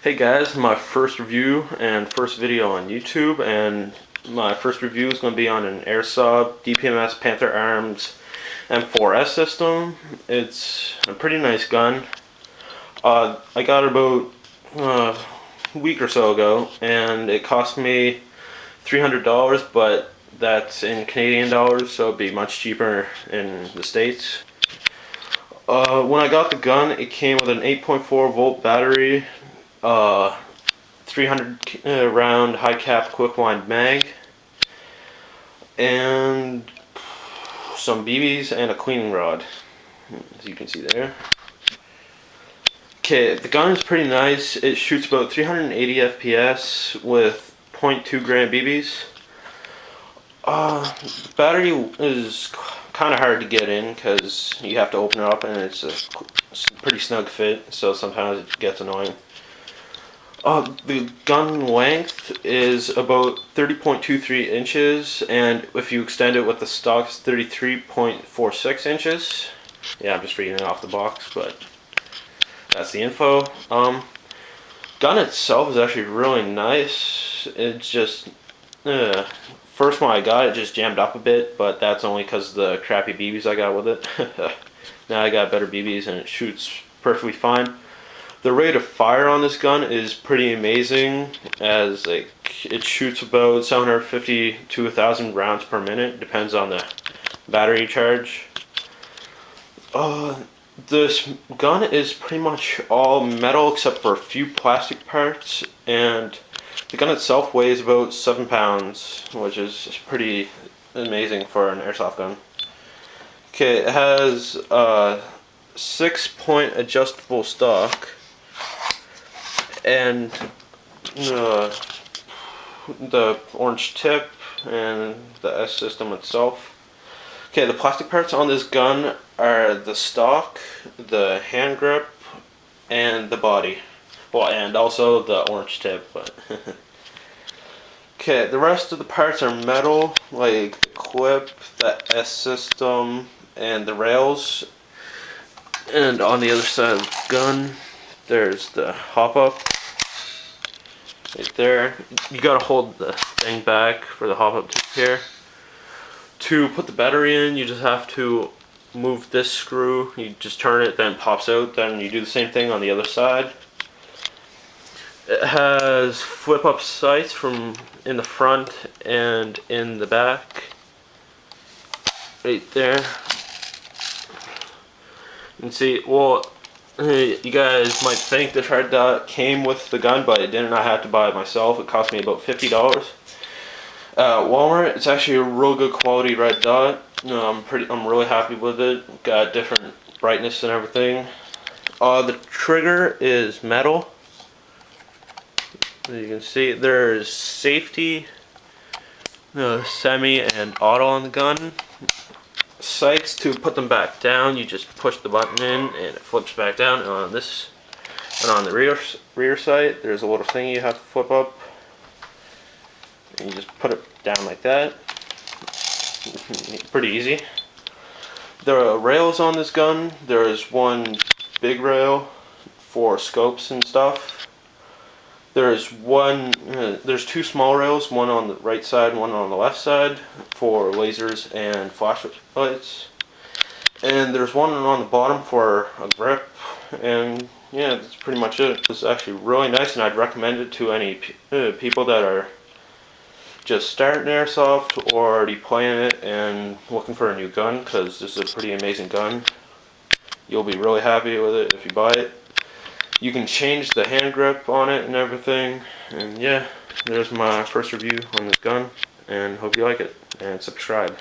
Hey guys, my first review and first video on YouTube, and my first review is going to be on an Airsoft DPMS Panther Arms M4S system. It's a pretty nice gun. I got it about a week or so ago, and it cost me $300, but that's in Canadian dollars, so it'd be much cheaper in the States. When I got the gun, it came with an 8.4 volt battery, 300 round high cap quick wind mag, and some BBs and a cleaning rod, as you can see there. Okay, the gun is pretty nice. It shoots about 380 FPS with 0.2 gram BBs. The battery is kind of hard to get in because you have to open it up, and it's a pretty snug fit, so sometimes it gets annoying. The gun length is about 30.23 inches, and if you extend it with the stock, it's 33.46 inches. Yeah, I'm just reading it off the box, but that's the info. Gun itself is actually really nice. It's just first one I got, it just jammed up a bit, but that's only because of the crappy BBs I got with it. Now I got better BBs and it shoots perfectly fine. The rate of fire on this gun is pretty amazing, as it shoots about 750 to 1,000 rounds per minute, depends on the battery charge. This gun is pretty much all metal except for a few plastic parts, and the gun itself weighs about 7 pounds, which is pretty amazing for an airsoft gun. Okay, it has a 6-point adjustable stock, and the orange tip and the S system itself. Okay, the plastic parts on this gun are the stock, the hand grip, and the body. Well, and also the orange tip, but okay, the rest of the parts are metal, like the clip, the S system, and the rails. And on the other side of the gun, there's the hop-up. Right there. You gotta hold the thing back for the hop-up tip here. To put the battery in, you just have to move this screw. You just turn it, then it pops out. Then you do the same thing on the other side. It has flip-up sights from in the front and in the back. Right there. You can see, well, you guys might think this red dot came with the gun, but it didn't. I had to buy it myself. It cost me about $50. Walmart, it's actually a real good quality red dot. I'm really happy with it. Got different brightness and everything. The trigger is metal. As you can see, there's safety, semi, and auto on the gun. Sights, to put them back down, you just push the button in and it flips back down. And on this, and on the rear sight, there's a little thing you have to flip up. And you just put it down like that. Pretty easy. There are rails on this gun. There's one big rail for scopes and stuff. There's two small rails, one on the right side, one on the left side, for lasers and flashlights. And there's one on the bottom for a grip. And yeah, that's pretty much it. It's actually really nice, and I'd recommend it to any people that are just starting airsoft or already playing it and looking for a new gun, because this is a pretty amazing gun. You'll be really happy with it if you buy it. You can change the hand grip on it and everything. And yeah, there's my first review on this gun, and hope you like it and subscribe.